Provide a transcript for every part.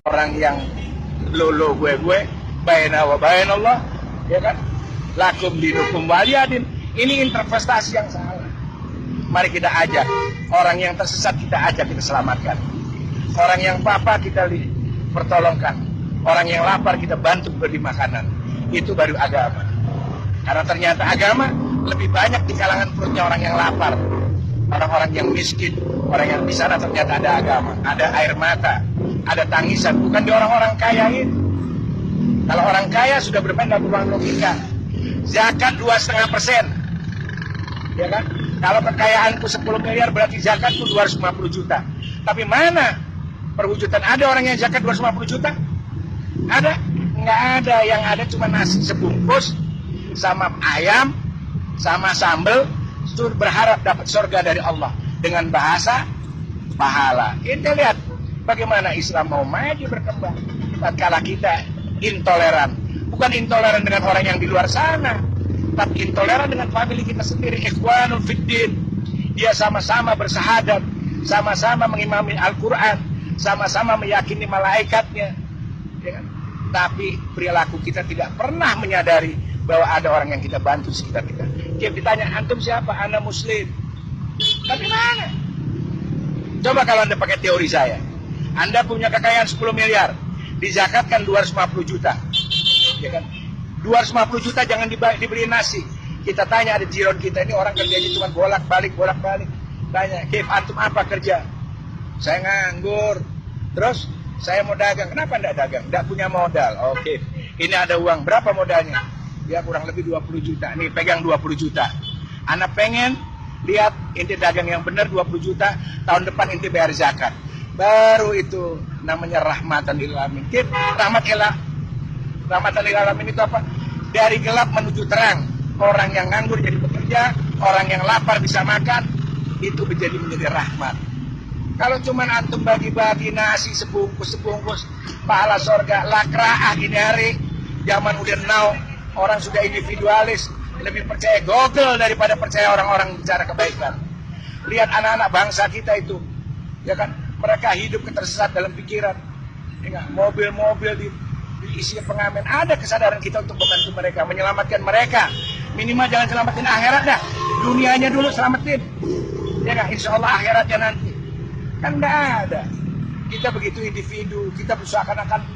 Orang yang lo gue baina wa bainallah, ya kan, lakum dinukum waliyadin. Ini interpretasi yang salah. Mari kita ajak orang yang tersesat, kita ajak, kita selamatkan. Orang yang papa kita pertolongkan. Orang yang lapar kita bantu beri makanan. Itu baru agama. Karena ternyata agama lebih banyak di kalangan perutnya orang yang lapar, orang-orang yang miskin. Orang yang di sana ternyata ada agama, ada air mata, ada tangisan, bukan di orang-orang kaya ini. Kalau orang kaya sudah bermain dalam ruang logika. Zakat 2,5%, ya kan? Kalau kekayaanku 10 miliar berarti zakatku 250 juta. Tapi mana perwujudan? Ada orang yang zakat 250 juta? Ada? Nggak ada. Yang ada cuma nasi sebungkus sama ayam sama sambal, berharap dapat surga dari Allah dengan bahasa pahala. Kita lihat bagaimana Islam mau maju berkembang tatkala kita intoleran. Bukan intoleran dengan orang yang di luar sana, tapi intoleran dengan famili kita sendiri. Ikhwanul fiddin. Dia sama-sama bersahadat, sama-sama mengimami Al-Quran, sama-sama meyakini malaikatnya, ya kan? Tapi perilaku kita tidak pernah menyadari bahwa ada orang yang kita bantu sekitar kita. Dia ditanya, antum siapa? Ana muslim. Tapi mana? Coba kalau Anda pakai teori saya. Anda punya kekayaan 10 miliar, dizakatkan 250 juta. Ya kan? 250 juta jangan dibeli nasi. Kita tanya, ada jiron kita ini orang kerjanya cuma bolak-balik. Tanya, Kif, antum apa kerja? Saya nganggur. Terus saya mau dagang. Kenapa enggak dagang? Enggak punya modal. Oke. Ini ada uang. Berapa modalnya? Ya kurang lebih 20 juta. Nih pegang 20 juta. Anak pengen lihat inti dagang yang benar 20 juta. Tahun depan inti bayar zakat. Baru itu namanya rahmatan lil alamin. Kif, rahmatan lil alamin itu apa? Dari gelap menuju terang. Orang yang nganggur jadi bekerja, orang yang lapar bisa makan, itu menjadi rahmat. Kalau cuma antum bagi-bagi nasi sebungkus, pahala sorga, lakraah ini hari, zaman udah now, orang sudah individualis, lebih percaya Google daripada percaya orang-orang bicara kebaikan. Lihat anak-anak bangsa kita itu, ya kan, mereka hidup ketersesat dalam pikiran, ya, mobil-mobil diisi pengamen. Ada kesadaran kita untuk membantu mereka, menyelamatkan mereka. Minimal jangan selamatin akhirat dah, dunianya dulu selamatin, ya kan, insya Allah akhiratnya nanti. Kan enggak ada. Kita begitu individu, kita seakan-akan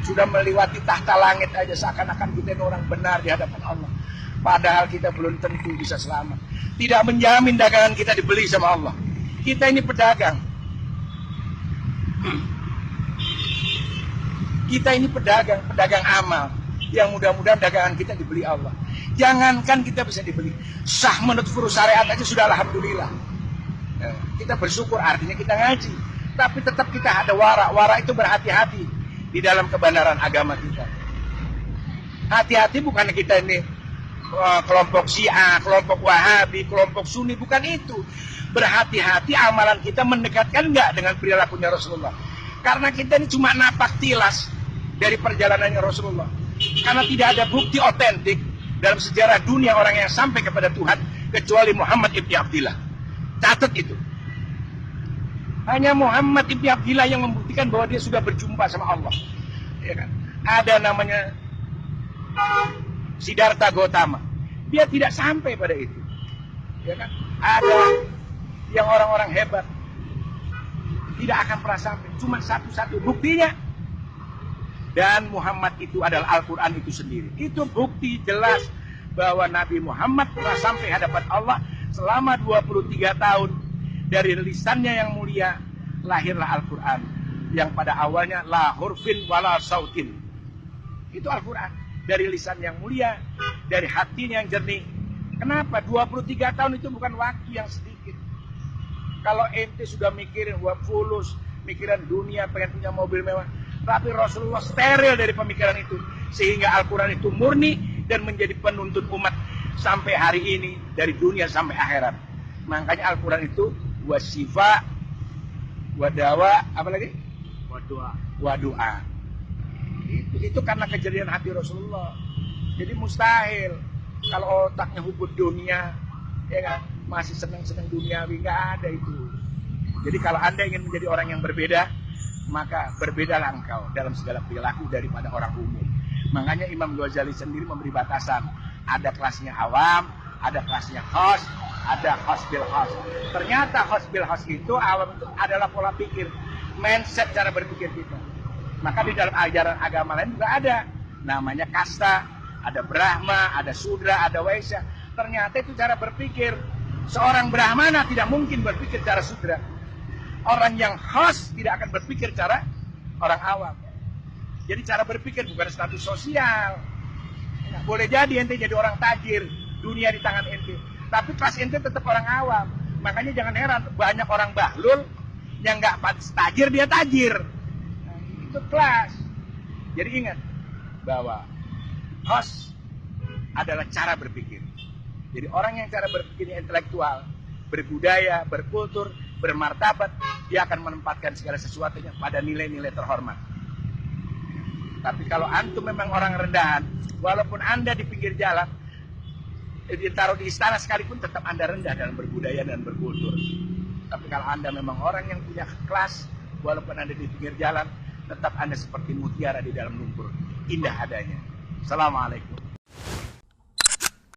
sudah melewati tahta langit aja, seakan-akan kita ini orang benar di hadapan Allah. Padahal kita belum tentu bisa selamat. Tidak menjamin dagangan kita dibeli sama Allah. Kita ini pedagang. Kita ini pedagang amal. Yang mudah-mudahan dagangan kita dibeli Allah. Jangankan kita bisa dibeli, sah menurut furus syariat aja sudah alhamdulillah. Kita bersyukur, artinya kita ngaji. Tapi tetap kita ada wara itu berhati-hati di dalam kebenaran agama kita. Hati-hati bukan kita ini kelompok Syiah, kelompok Wahabi, kelompok Sunni, bukan itu. Berhati-hati amalan kita mendekatkan enggak dengan perilakunya Rasulullah. Karena kita ini cuma napak tilas dari perjalanannya Rasulullah. Karena tidak ada bukti otentik dalam sejarah dunia orang yang sampai kepada Tuhan kecuali Muhammad ibn Abdillah. Catat itu. Hanya Muhammad ibn Abdillah yang membuktikan bahwa dia sudah berjumpa sama Allah. Ya kan? Ada namanya Siddhartha Gautama. Dia tidak sampai pada itu. Ya kan? Ada yang orang-orang hebat tidak akan pernah sampai. Cuma satu-satu buktinya. Dan Muhammad itu adalah Al-Quran itu sendiri. Itu bukti jelas bahwa Nabi Muhammad telah sampai hadapan Allah selama 23 tahun. Dari lisannya yang mulia lahirlah Al-Quran. Yang pada awalnya la hurfin wala sautin. Itu Al-Quran. Dari lisan yang mulia, dari hatinya yang jernih. Kenapa? 23 tahun itu bukan waktu yang sedikit. Kalau ente sudah mikirin fulus, mikiran dunia, pengen punya mobil mewah. Tapi Rasulullah steril dari pemikiran itu. Sehingga Al-Quran itu murni dan menjadi penuntun umat sampai hari ini. Dari dunia sampai akhirat. Makanya Al-Quran itu wasifa, wadawa, apa lagi? Wadu'a. Itu karena kejadian hati Rasulullah. Jadi mustahil. Kalau otaknya hubud dunia, ya kan? Masih senang-senang duniawi, nggak ada itu. Jadi kalau Anda ingin menjadi orang yang berbeda, maka berbedalah engkau dalam segala perilaku daripada orang umum. Makanya Imam Ghazali sendiri memberi batasan. Ada kelasnya awam, ada kelasnya khos, ada khos bil khos. Ternyata khos bil khos itu awam itu adalah pola pikir, mindset cara berpikir kita. Maka di dalam ajaran agama lain juga ada. Namanya kasta, ada Brahma, ada Sudra, ada Waisya. Ternyata itu cara berpikir. Seorang Brahmana tidak mungkin berpikir cara Sudra. Orang yang khos tidak akan berpikir cara orang awam. Jadi cara berpikir bukan status sosial. Nah, boleh jadi ente jadi orang tajir, dunia di tangan ente. Tapi kelas ente tetap orang awam. Makanya jangan heran banyak orang bahlul yang nggak pantas tajir dia tajir. Nah, itu kelas. Jadi ingat bahwa khos adalah cara berpikir. Jadi orang yang cara berpikirnya intelektual, berbudaya, berkultur, bermartabat, dia akan menempatkan segala sesuatunya pada nilai-nilai terhormat. Tapi kalau antum memang orang rendahan, walaupun anda di pinggir jalan, ditaruh di istana sekalipun tetap anda rendah dalam berbudaya dan berkultur. Tapi kalau anda memang orang yang punya kelas, walaupun anda di pinggir jalan, tetap anda seperti mutiara di dalam lumpur, indah adanya. Assalamualaikum.